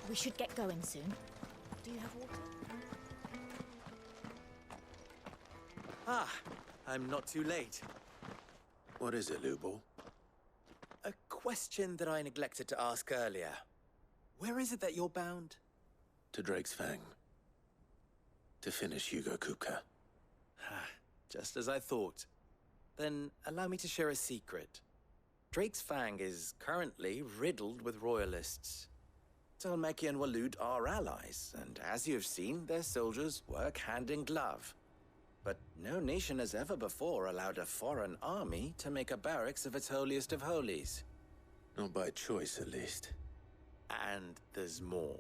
We should get going soon. Do you have water? Ah, I'm not too late. What is it, Lubor? A question that I neglected to ask earlier. Where is it that you're bound? To Drake's Fang. To finish Hugo Kupka. Just as I thought. Then allow me to share a secret. Drake's Fang is currently riddled with royalists. Talmeki and Waloed are allies, and as you've seen, their soldiers work hand in glove. But no nation has ever before allowed a foreign army to make a barracks of its holiest of holies. Not by choice, at least. And there's more.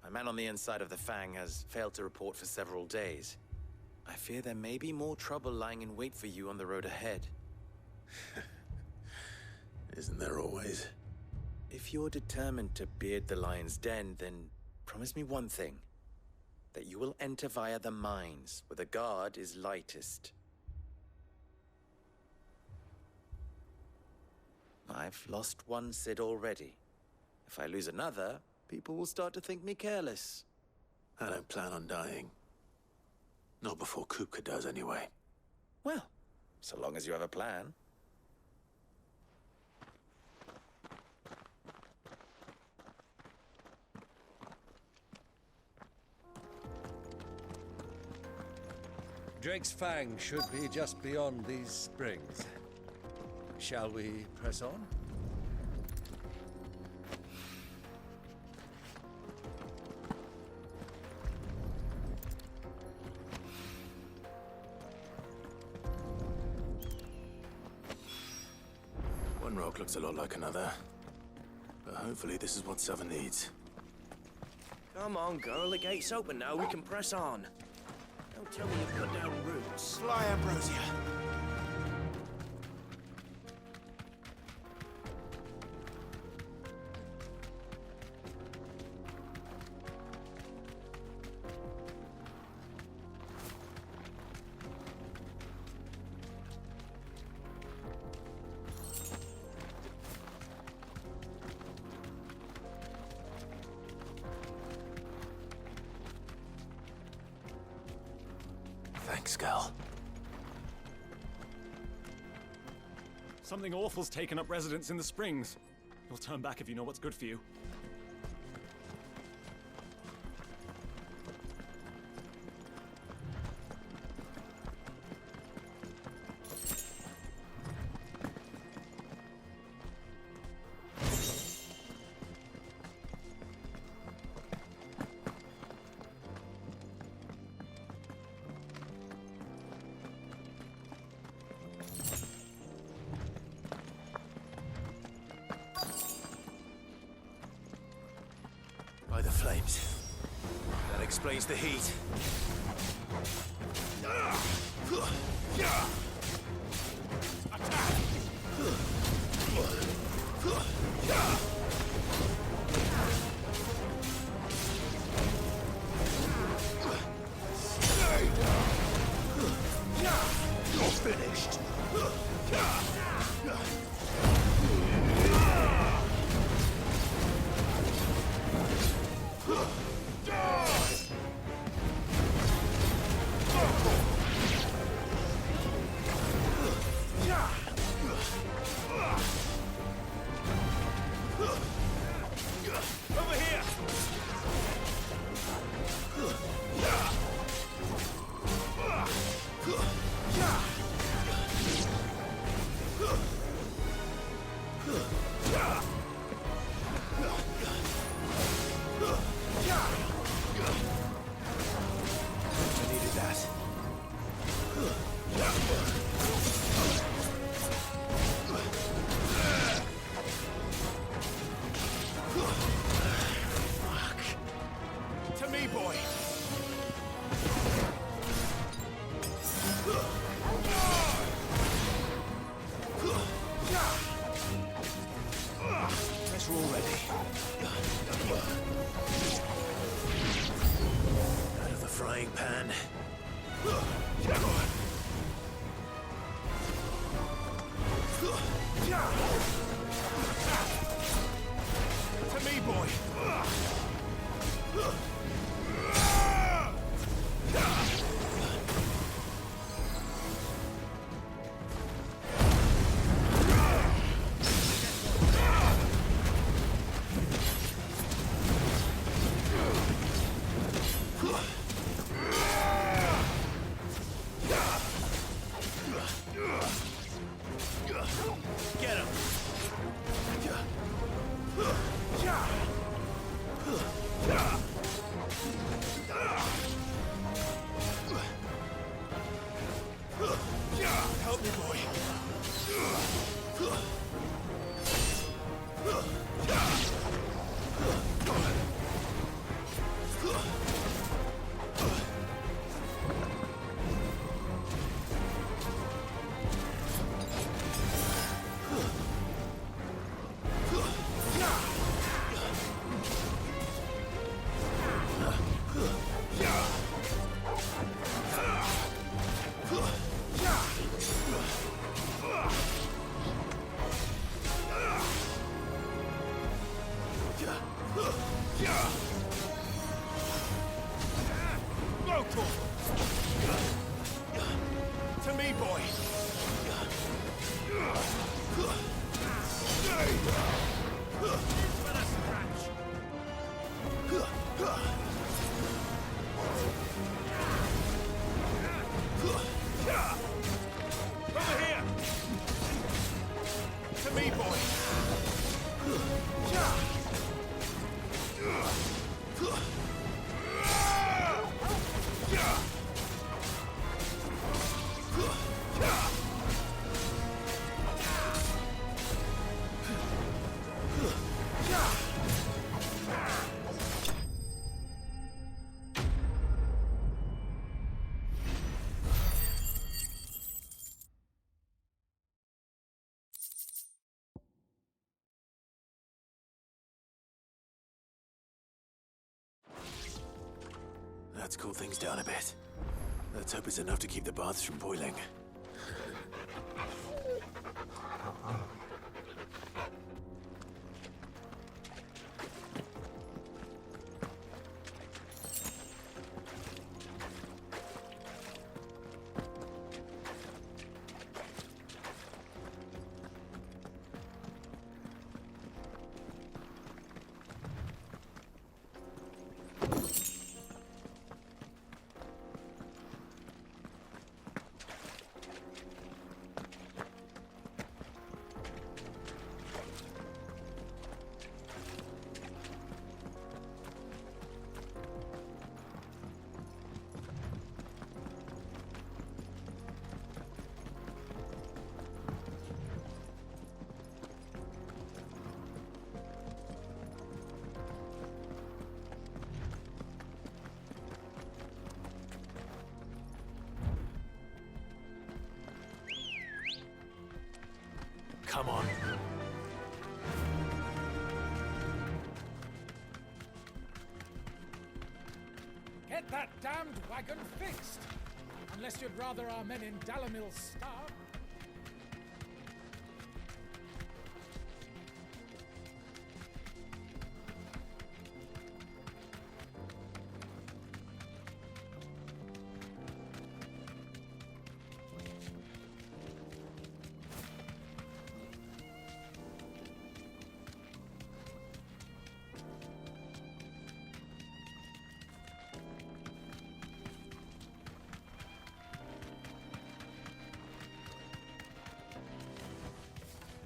A man on the inside of the Fang has failed to report for several days. I fear there may be more trouble lying in wait for you on the road ahead. Isn't there always? If you're determined to beard the lion's den, then promise me one thing. That you will enter via the mines, where the guard is lightest. I've lost one Cid already. If I lose another, people will start to think me careless. I don't plan on dying. Not before Kupka does, anyway. Well, so long as you have a plan. Drake's Fang should be just beyond these springs. Shall we press on? One rock looks a lot like another. But hopefully this is what Southern needs. Come on, girl. The gate's open now. We can press on. Don't tell me you've cut down roots. Fly, Ambrosia! Thanks, Gal. Something awful's taken up residence in the springs. You'll turn back if you know what's good for you. By the flames. That explains the heat. You're finished. Over here! I needed that. To me, boy! Guess we're all ready. Out of the frying pan. To me, boy! Help me, boy. To me, boy. Over here. To me, boy. Let's cool things down a bit. Let's hope it's enough to keep the baths from boiling. Come on. Get that damned wagon fixed! Unless you'd rather our men in Dalamil starve.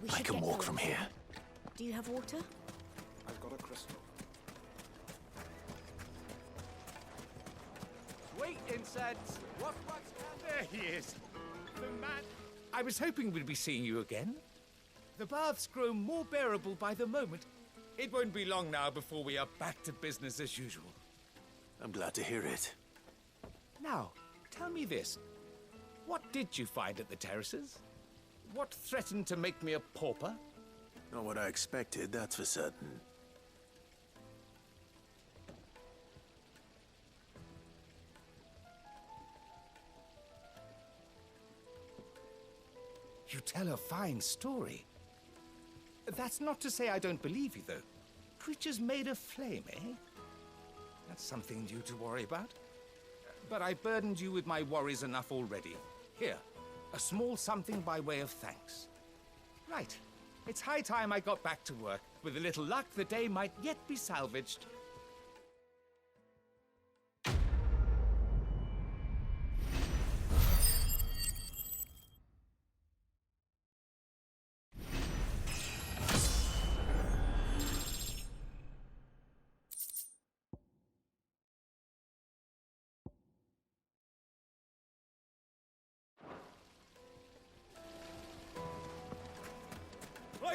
We I should can get walk going from soon. here. Do you have water? I've got a crystal. Wait, incense! What's there he is! The man... I was hoping we'd be seeing you again. The baths grow more bearable by the moment. It won't be long now before we are back to business as usual. I'm glad to hear it. Now, tell me this. What did you find at the terraces? What threatened to make me a pauper? Not what I expected, that's for certain. You tell a fine story. That's not to say I don't believe you, though. Creatures made of flame, eh? That's something new to worry about. But I've burdened you with my worries enough already. Here, a small something by way of thanks. Right. It's high time I got back to work. With a little luck, the day might yet be salvaged.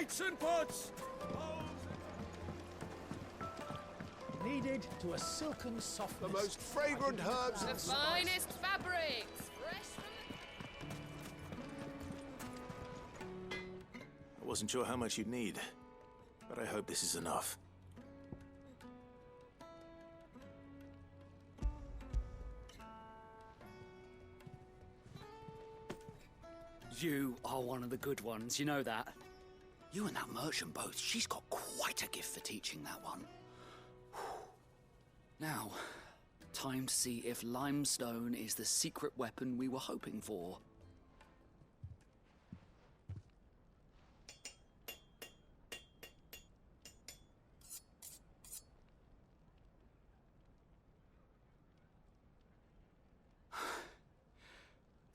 Weights and puts! Kneaded to a silken softness. The most fragrant herbs and Finest fabrics, fresh from I wasn't sure how much you'd need, but I hope this is enough. You are one of the good ones, you know that. You and that merchant both, she's got quite a gift for teaching that one. Now, time to see if limestone is the secret weapon we were hoping for.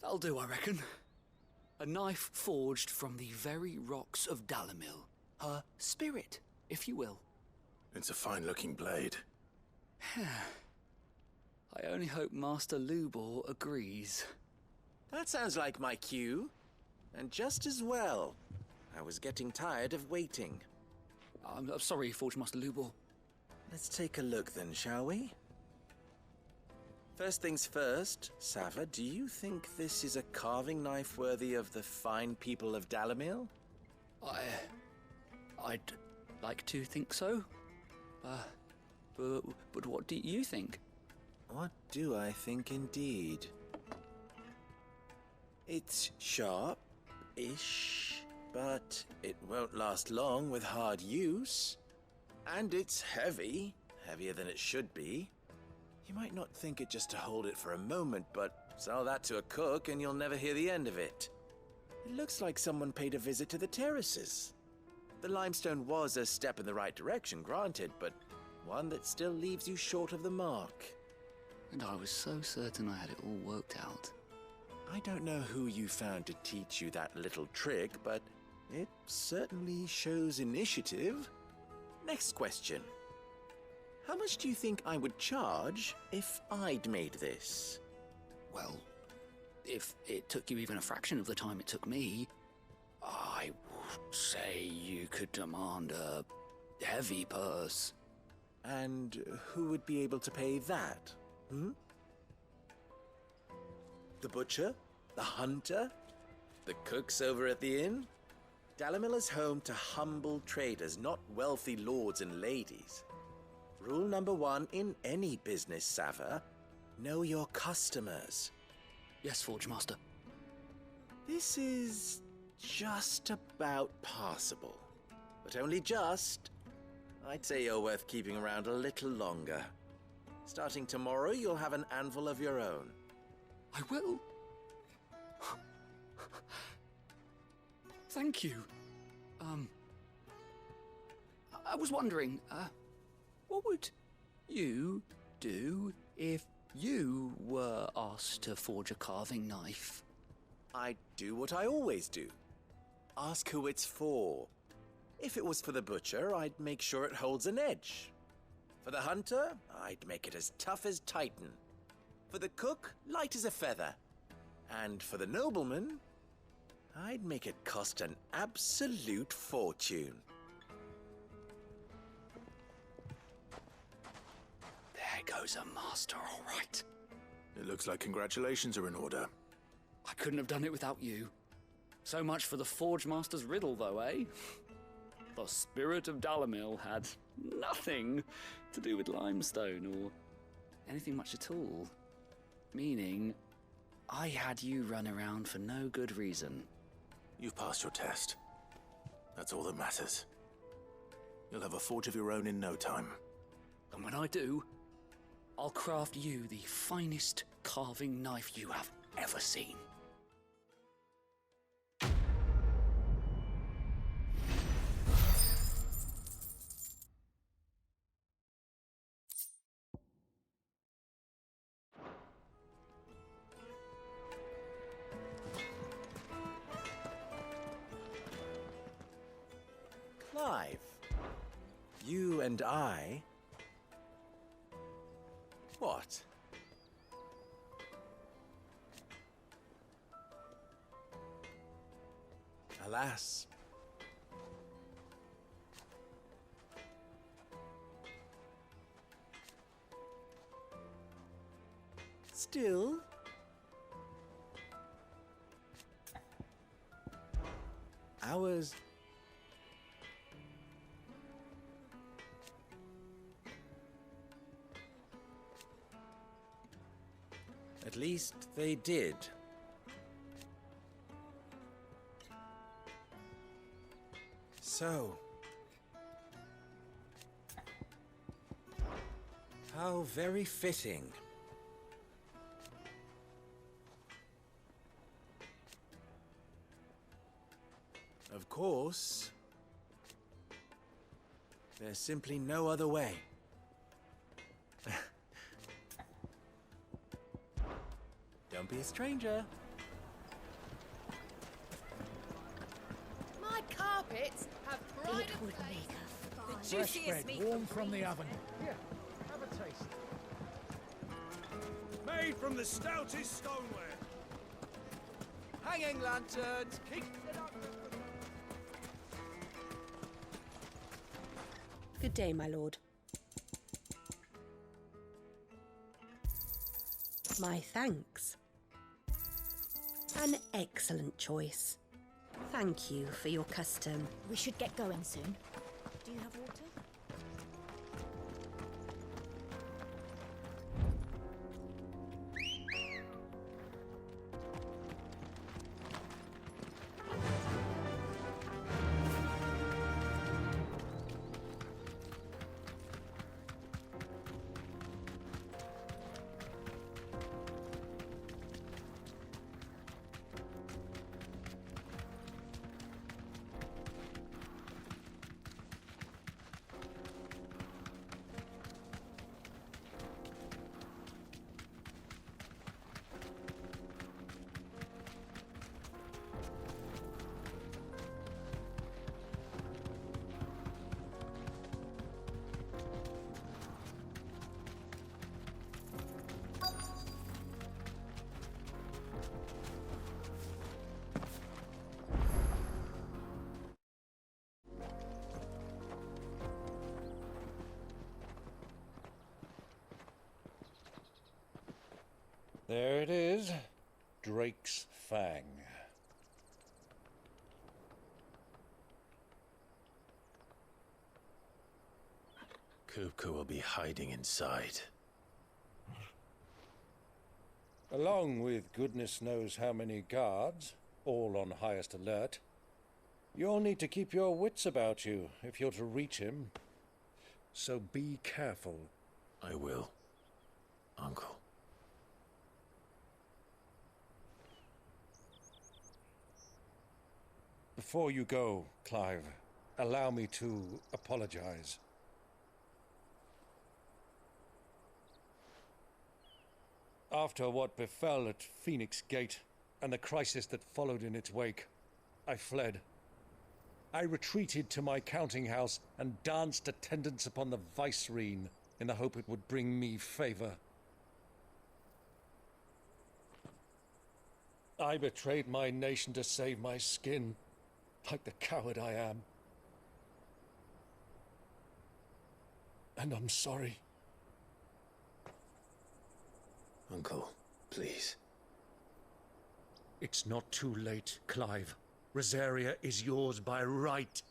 That'll do, I reckon. A knife forged from the very rocks of Dalamil. Her spirit, if you will. It's a fine-looking blade. I only hope Master Lubor agrees. That sounds like my cue. And just as well. I was getting tired of waiting. I'm sorry, Forge Master Lubor. Let's take a look then, shall we? First things first, Sava, do you think this is a carving knife worthy of the fine people of Dalamil? I'd like to think so. But what do you think? What do I think indeed? It's sharp-ish, but it won't last long with hard use. And it's heavy, heavier than it should be. You might not think it just to hold it for a moment, but sell that to a cook and you'll never hear the end of it. It looks like someone paid a visit to the terraces. The limestone was a step in the right direction, granted, but one that still leaves you short of the mark. And I was so certain I had it all worked out. I don't know who you found to teach you that little trick, but it certainly shows initiative. Next question. How much do you think I would charge if I'd made this? Well, if it took you even a fraction of the time it took me, I would say you could demand a heavy purse. And who would be able to pay that? The butcher? The hunter? The cooks over at the inn? Dalamil is home to humble traders, not wealthy lords and ladies. Rule number 1 in any business, Sava, know your customers. Yes, Forge Master. This is just about passable. But only just. I'd say you're worth keeping around a little longer. Starting tomorrow, you'll have an anvil of your own. I will. Thank you. I was wondering, what would you do if you were asked to forge a carving knife? I'd do what I always do. Ask who it's for. If it was for the butcher, I'd make sure it holds an edge. For the hunter, I'd make it as tough as Titan. For the cook, light as a feather. And for the nobleman, I'd make it cost an absolute fortune. There goes a master, all right. It looks like congratulations are in order. I couldn't have done it without you. So much for the Forge Master's riddle, though, eh? The spirit of Dalamil had nothing to do with limestone or anything much at all. Meaning, I had you run around for no good reason. You've passed your test. That's all that matters. You'll have a forge of your own in no time. And when I do, I'll craft you the finest carving knife you have ever seen. Clive, you and I... What? Alas, Still... Ours... At least they did. So... how very fitting. Of course, there's simply no other way. Don't be a stranger. My carpets have pride It of would place. make a The fine Fresh juiciest bread, meat warm from from the Greece. oven. Here, have a taste. Made from the stoutest stoneware. Hanging lanterns, keep it up. Good day, my lord. My thanks. An excellent choice. Thank you for your custom. We should get going soon. Do you have water? There it is. Drake's Fang. Kupka will be hiding inside. Along with goodness knows how many guards, all on highest alert. You'll need to keep your wits about you if you're to reach him. So be careful. I will, Uncle. Before you go, Clive, allow me to apologize. After what befell at Phoenix Gate and the crisis that followed in its wake, I fled. I retreated to my counting house and danced attendance upon the vicereine in the hope it would bring me favor. I betrayed my nation to save my skin, like the coward I am. And I'm sorry. Uncle, please. It's not too late, Clive. Rosaria is yours by right,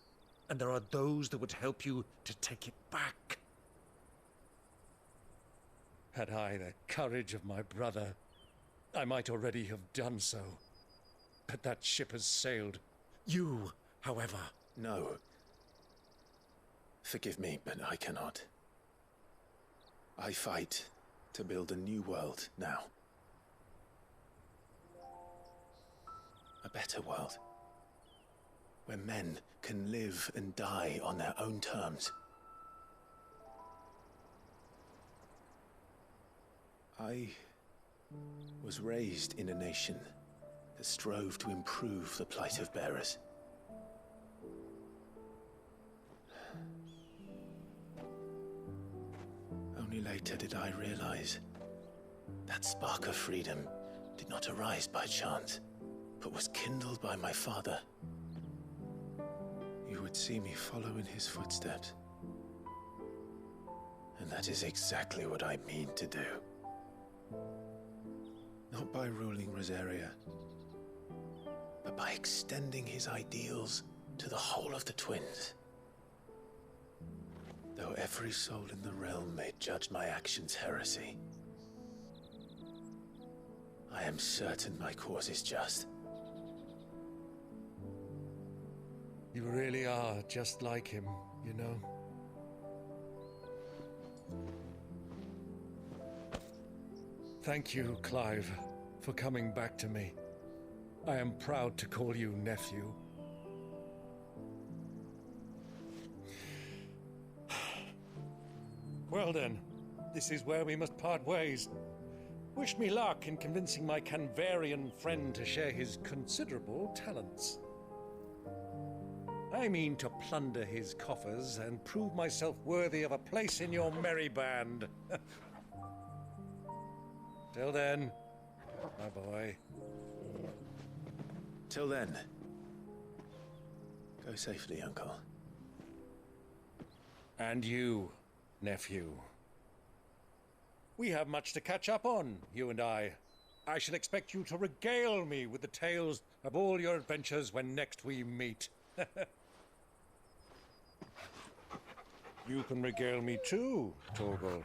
and there are those that would help you to take it back. Had I the courage of my brother, I might already have done so. But that ship has sailed. You, however... No. Forgive me, but I cannot. I fight to build a new world now. A better world. Where men can live and die on their own terms. I was raised in a nation that strove to improve the plight of bearers. Only later did I realize that spark of freedom did not arise by chance, but was kindled by my father. You would see me follow in his footsteps. And that is exactly what I mean to do. Not by ruling Rosaria, but by extending his ideals to the whole of the twins. Though every soul in the realm may judge my actions heresy, I am certain my cause is just. You really are just like him, you know? Thank you, Clive, for coming back to me. I am proud to call you nephew. Well then, this is where we must part ways. Wish me luck in convincing my Canvarian friend to share his considerable talents. I mean to plunder his coffers and prove myself worthy of a place in your merry band. Till then, my boy. Till then, go safely, Uncle. And you, nephew. We have much to catch up on, you and I. I shall expect you to regale me with the tales of all your adventures when next we meet. You can regale me too, Torgal.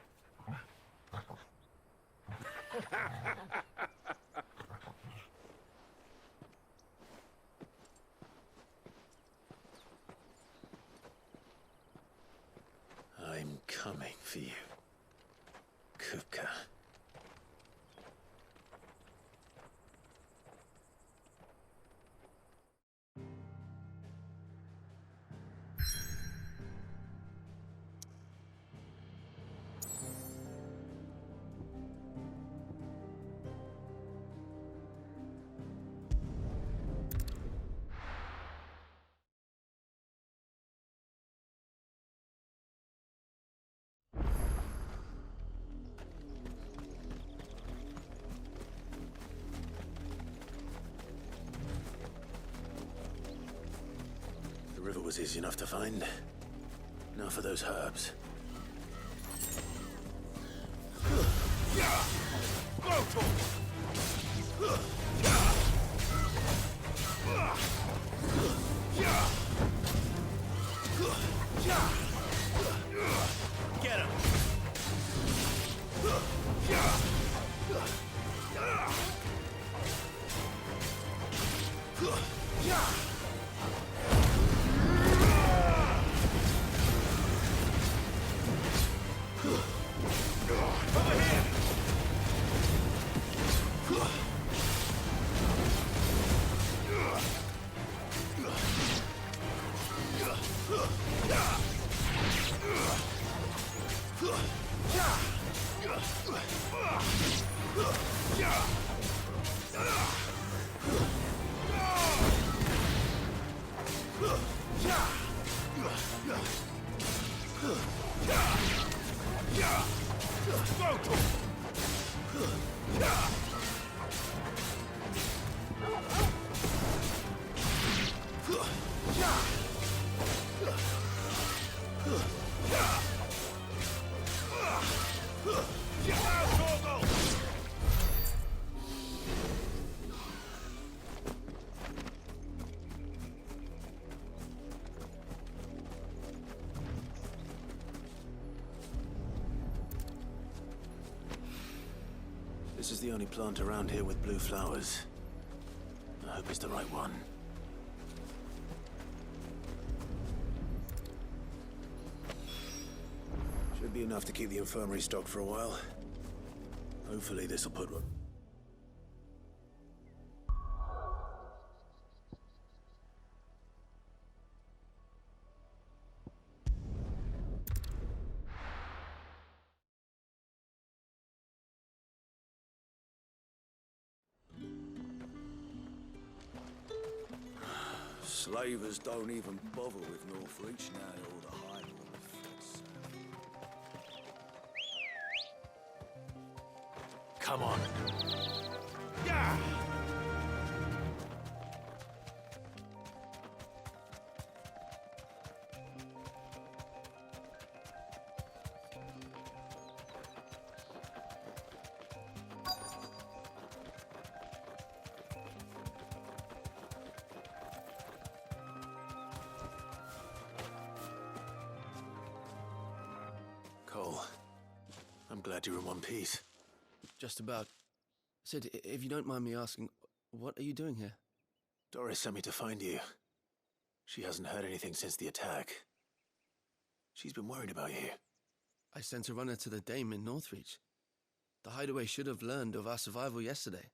I'm coming for you, Kupka. The river was easy enough to find. Now for those herbs. Get him! This is the only plant around here with blue flowers. I hope it's the right one. Should be enough to keep the infirmary stocked for a while. Hopefully this'll put... Slavers don't even bother with Northreach now, all the high fits. Come on. Yeah! Cole, I'm glad you're in one piece. Just about. Sid, if you don't mind me asking, what are you doing here? Doris sent me to find you. She hasn't heard anything since the attack. She's been worried about you. I sent a runner to the Dame in Northreach. The hideaway should have learned of our survival yesterday.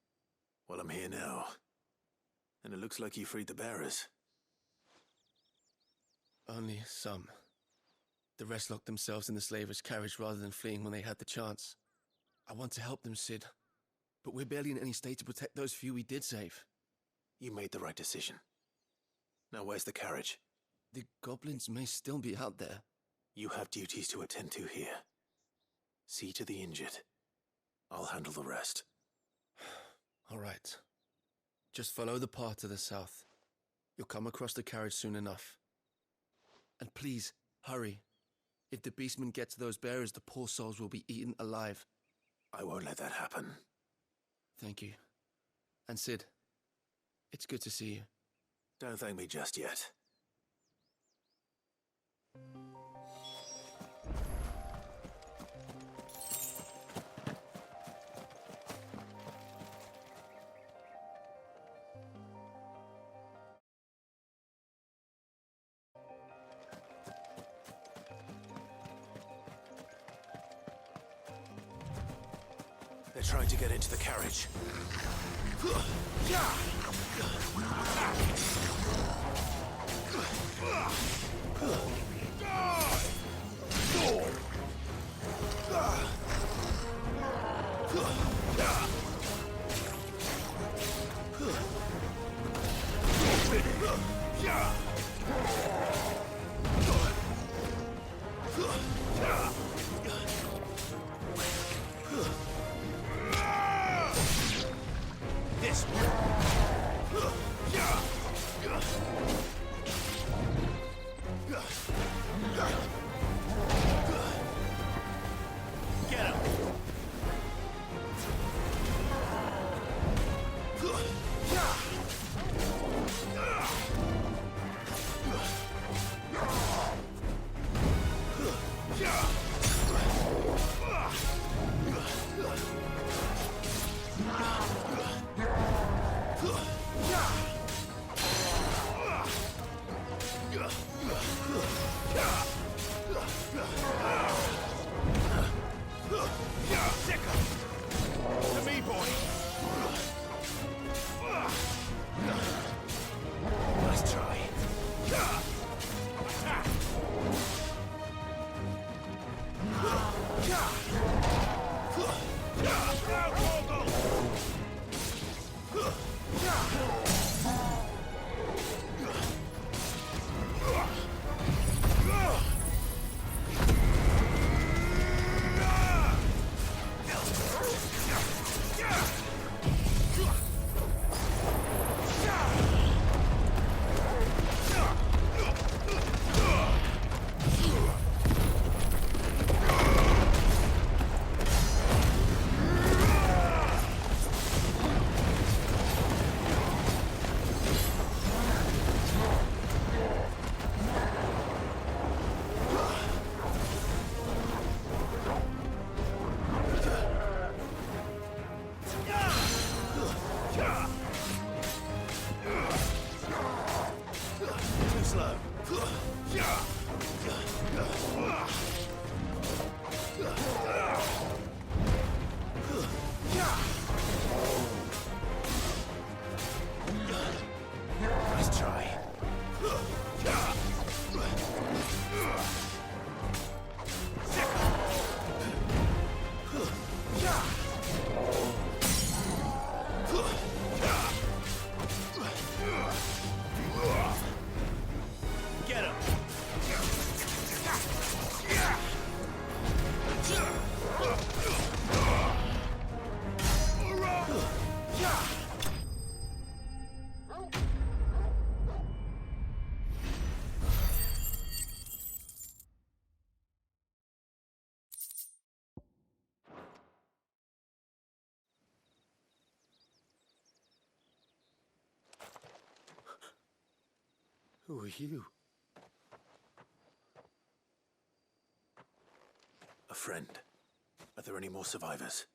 Well, I'm here now. And it looks like you freed the bearers. Only some. The rest locked themselves in the slavers' carriage rather than fleeing when they had the chance. I want to help them, Sid. But we're barely in any state to protect those few we did save. You made the right decision. Now where's the carriage? The goblins may still be out there. You have duties to attend to here. See to the injured. I'll handle the rest. All right. Just follow the path to the south. You'll come across the carriage soon enough. And please, hurry. If the beastmen get to those bearers, the poor souls will be eaten alive. I won't let that happen. Thank you. And Sid, it's good to see you. Don't thank me just yet. They're trying to get into the carriage. Who are you? A friend. Are there any more survivors?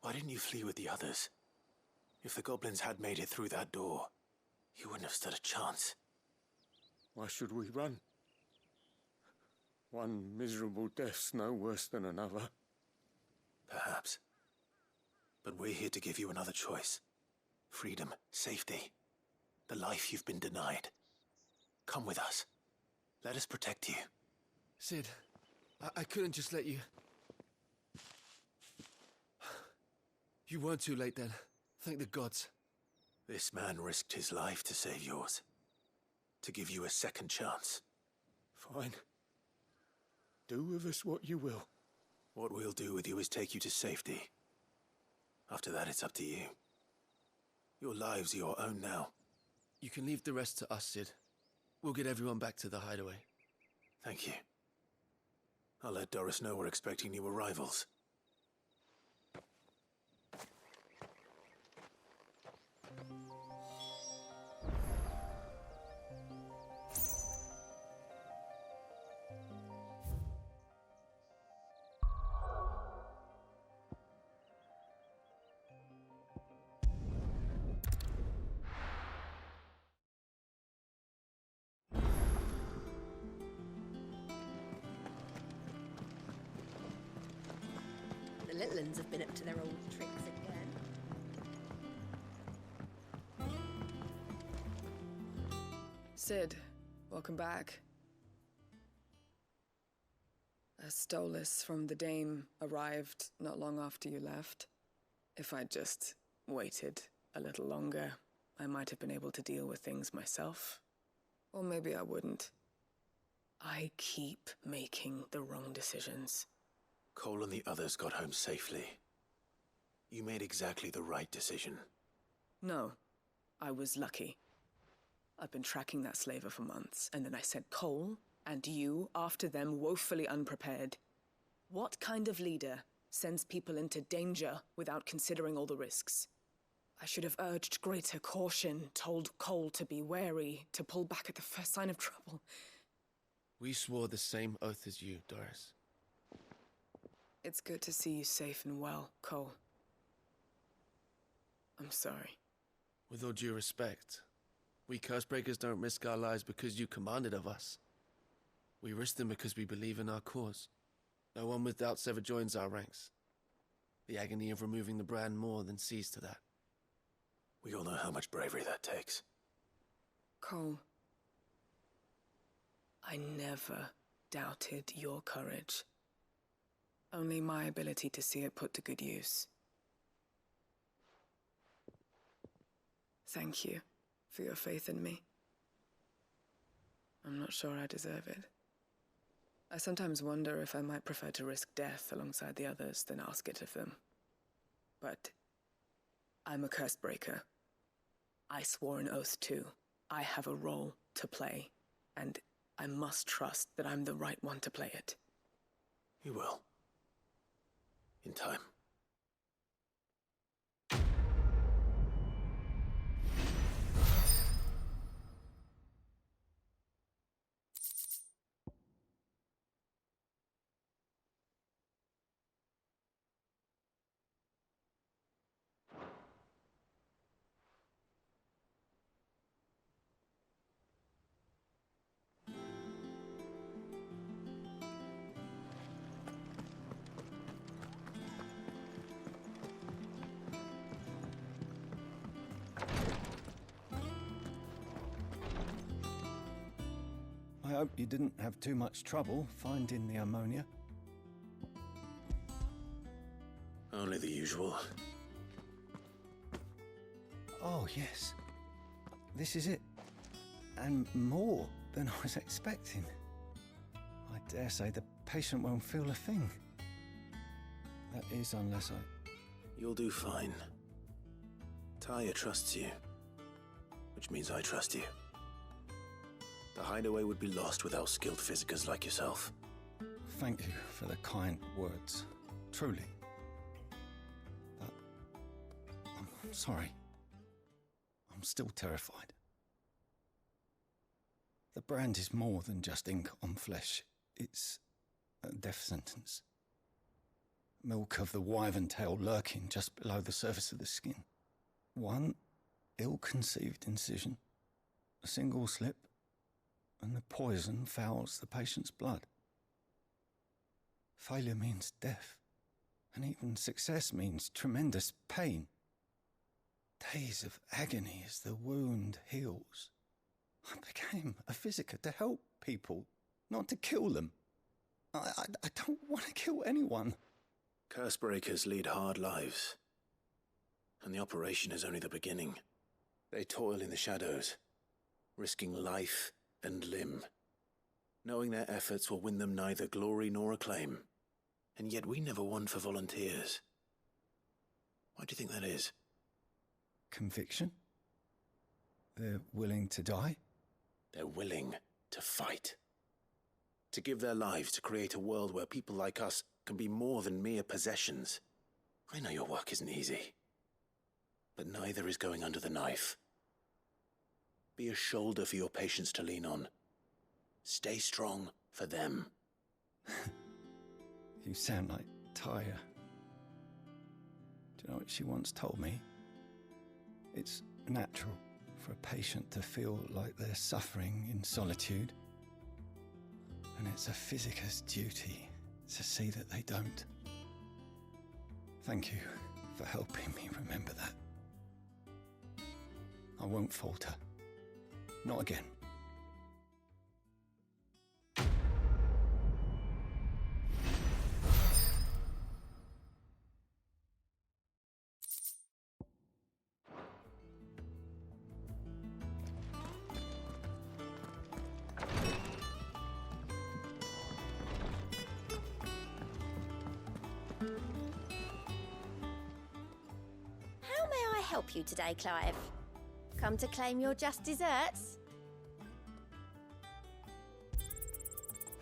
Why didn't you flee with the others? If the goblins had made it through that door, you wouldn't have stood a chance. Why should we run? One miserable death's no worse than another. Perhaps. But we're here to give you another choice. Freedom, safety, the life you've been denied. Come with us. Let us protect you. Sid, I couldn't just let you... You weren't too late then. Thank the gods. This man risked his life to save yours. To give you a second chance. Fine. Do with us what you will. What we'll do with you is take you to safety. After that, it's up to you. Your lives are your own now. You can leave the rest to us, Sid. We'll get everyone back to the hideaway. Thank you. I'll let Doris know we're expecting new arrivals. The little uns have been up to their old tricks again. Sid, welcome back. A Stolas from the Dame arrived not long after you left. If I'd just waited a little longer, I might have been able to deal with things myself. Or maybe I wouldn't. I keep making the wrong decisions. Cole and the others got home safely. You made exactly the right decision. No, I was lucky. I've been tracking that slaver for months, and then I sent Cole and you after them woefully unprepared. What kind of leader sends people into danger without considering all the risks? I should have urged greater caution, told Cole to be wary, to pull back at the first sign of trouble. We swore the same oath as you, Doris. It's good to see you safe and well, Cole. I'm sorry. With all due respect, we Cursebreakers don't risk our lives because you commanded of us. We risk them because we believe in our cause. No one with doubts ever joins our ranks. The agony of removing the brand more than sees to that. We all know how much bravery that takes. Cole, I never doubted your courage. Only my ability to see it put to good use. Thank you for your faith in me. I'm not sure I deserve it. I sometimes wonder if I might prefer to risk death alongside the others than ask it of them. But I'm a Cursebreaker. I swore an oath too. I have a role to play, and I must trust that I'm the right one to play it. You will. In time. I hope you didn't have too much trouble finding the ammonia. Only the usual. Oh, yes. This is it. And more than I was expecting. I dare say the patient won't feel a thing. That is, unless I... You'll do fine. Talia trusts you. Which means I trust you. The hideaway would be lost without skilled physicers like yourself. Thank you for the kind words. Truly. But I'm sorry. I'm still terrified. The brand is more than just ink on flesh. It's A death sentence. Milk of the wyvern tail lurking just below the surface of the skin. One ill-conceived incision, a single slip, and the poison fouls the patient's blood. Failure means death, and even success means tremendous pain. Days of agony as the wound heals. I became a physicker to help people, not to kill them. I don't want to kill anyone. Cursebreakers lead hard lives, and the operation is only the beginning. They toil in the shadows, risking life and limb, knowing their efforts will win them neither glory nor acclaim. And yet we never won for volunteers. Why do you think that is? Conviction? They're willing to die? They're willing to fight. To give their lives to create a world where people like us can be more than mere possessions. I know your work isn't easy, but neither is going under the knife. Be a shoulder for your patients to lean on. Stay strong for them. You sound like Tyre. Do you know what she once told me? It's natural for a patient to feel like they're suffering in solitude. And it's a physicker's duty to see that they don't. Thank you for helping me remember that. I won't falter. Not again. How may I help you today, Clive? Come to claim your just desserts?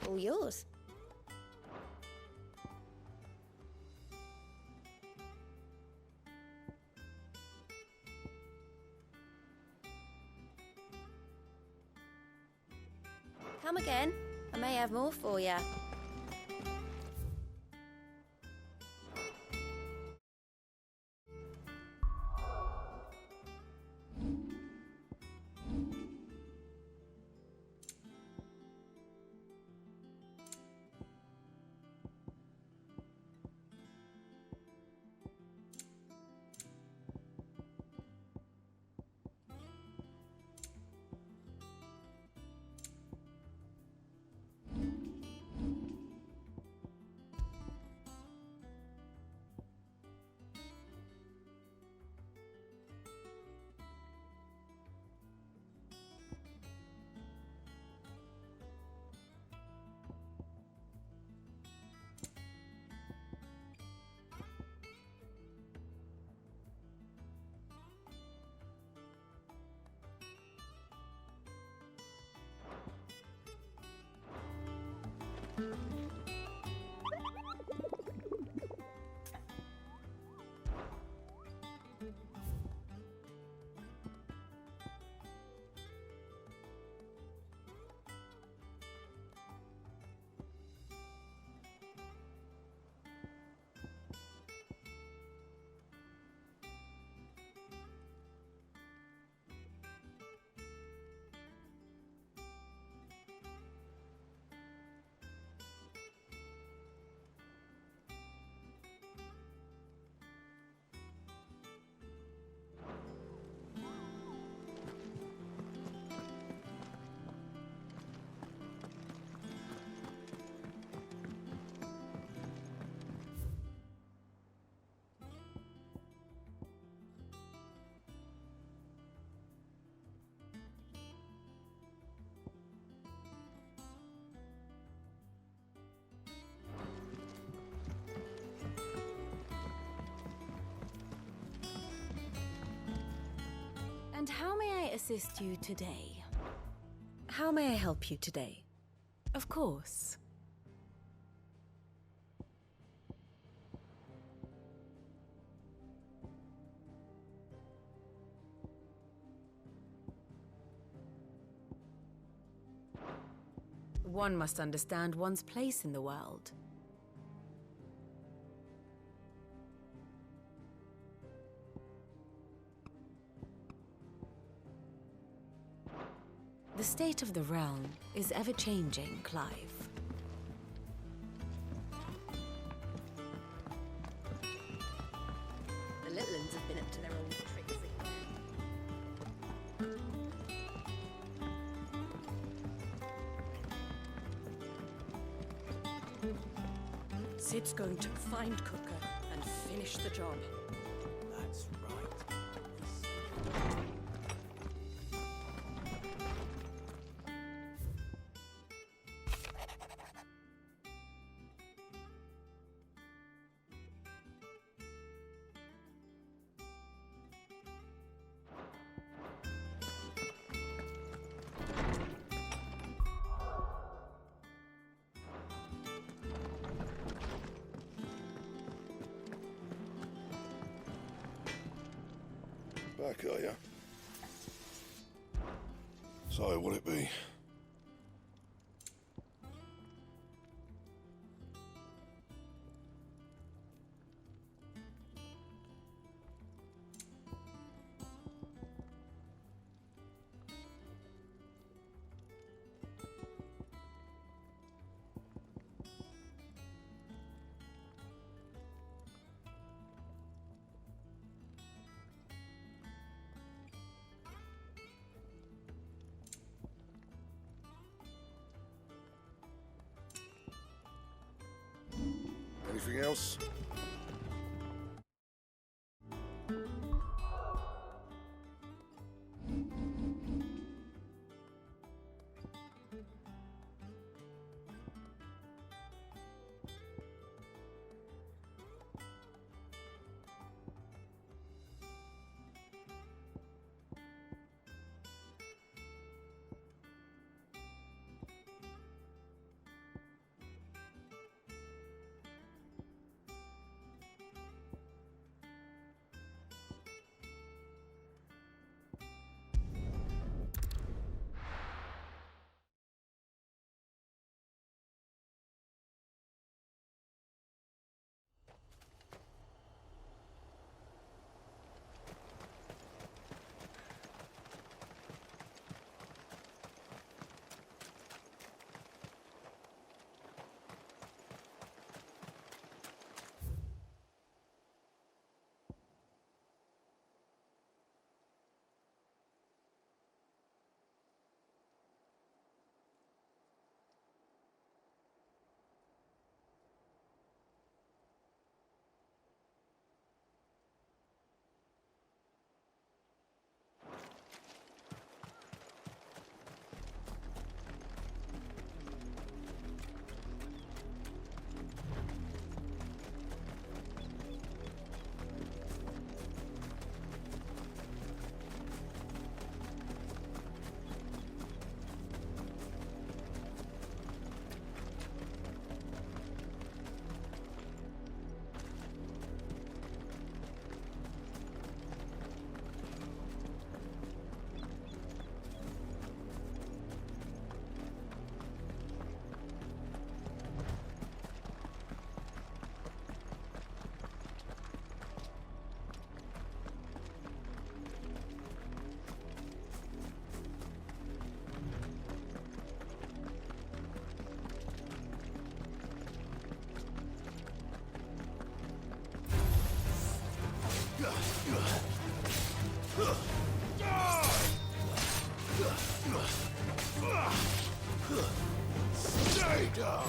All yours. Come again. I may have more for you. And how may I assist you today? How may I help you today? Of course. One must understand one's place in the world. The state of the realm is ever-changing, Clive. The little ones have been up to their old tricks again. Sid's going to find Cooker and finish the job. That's right. Back, are you? So, what'll it be? Anything else? Stay down!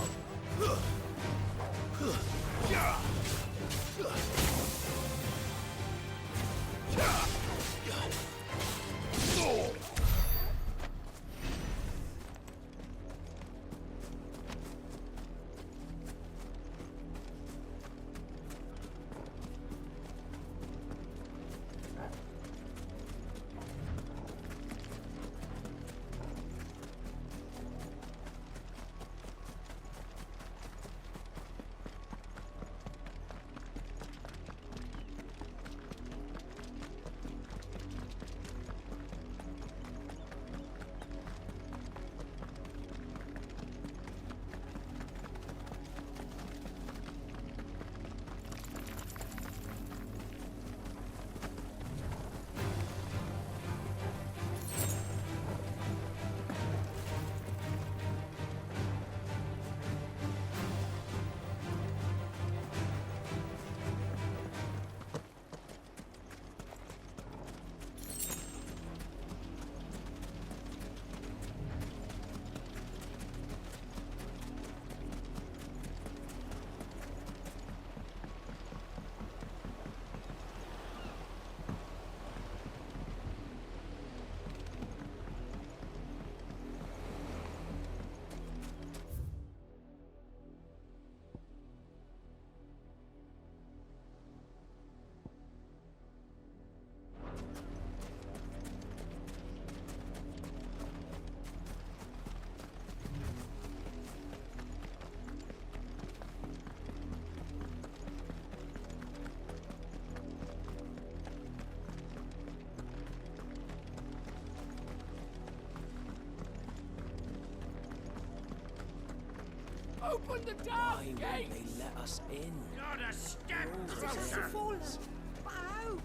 Open the damn Why won't gate! they let us in? Not a step All closer! Wow!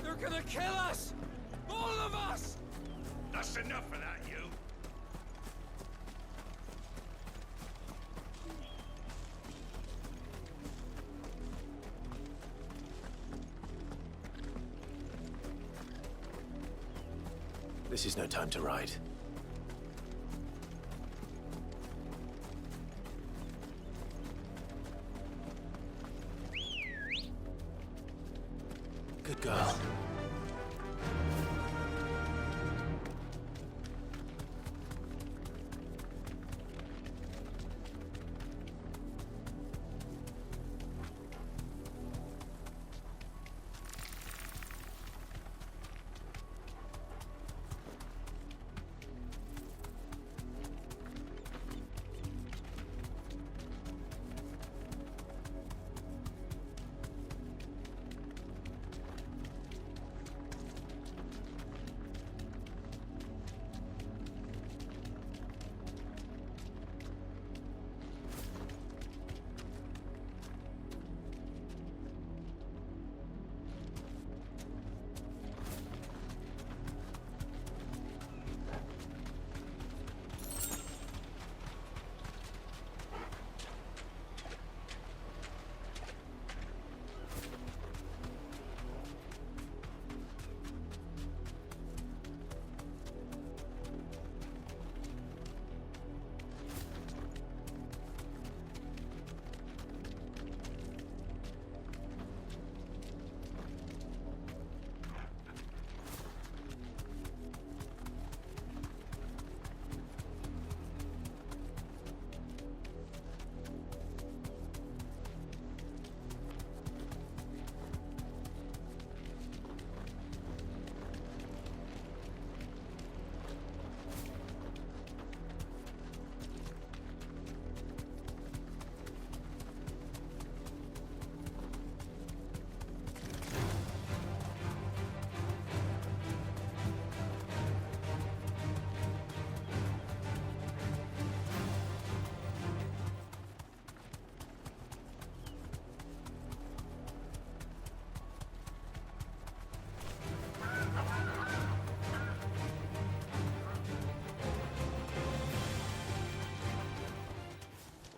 They're gonna kill us! All of us! That's enough of that, you! This is no time to ride. Good girl.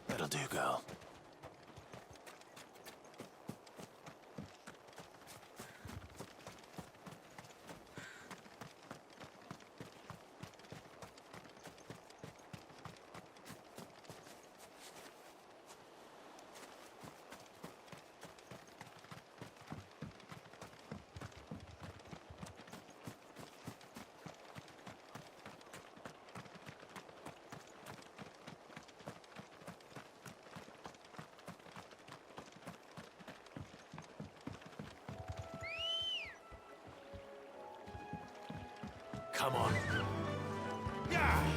That'll do, girl. Come on. Yeah!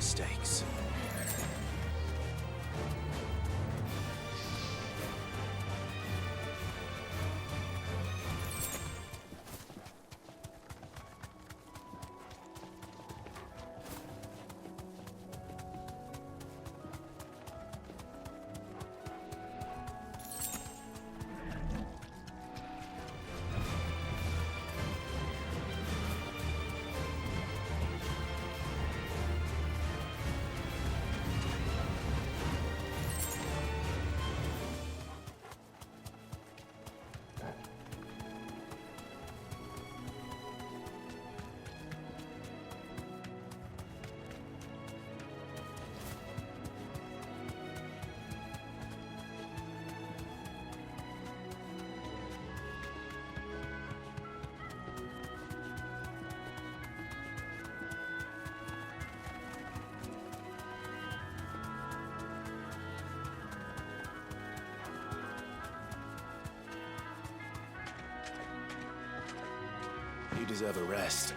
mistakes. You deserve a rest.